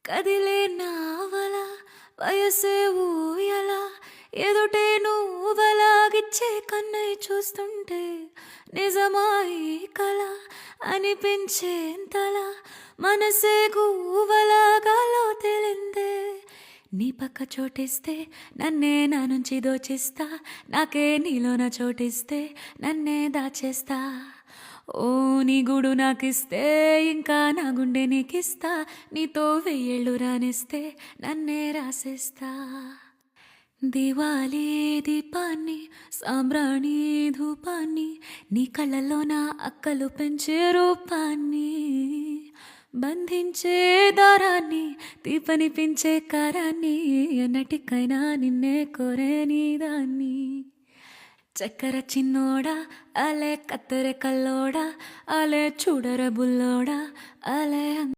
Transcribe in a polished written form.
కదిలే నావల వయసే ఊయల ఎదుటే నువ్వలాగిచ్చే కన్నై చూస్తుంటే నిజమాయి కల అనిపించేంతలా మనసే గువ్వలాగాలో తెలిందే నీ పక్క చోటిస్తే నన్నే నా నుంచి దోచిస్తా నాకే నీలోన చోటిస్తే నన్నే దాచేస్తా ఓ నీ గూడు నాకిస్తే ఇంకా నా గుండె నీకిస్తా నీతో వెయ్యేళ్ళు రానిస్తే నన్నే రాసేస్తా దివాళీ దీపాన్ని సాంబ్రాణి ధూపాన్ని నీ కళ్ళల్లో నా అక్కలు పెంచే రూపాన్ని బంధించే దారాన్ని దీపనిపించే కారాన్ని ఎన్నటికైనా నిన్నే కోరే నీదాన్ని చక్కెర చిన్నోడా అలే కత్తెర కల్లోడా అలే చూడర బుల్లోడా అలే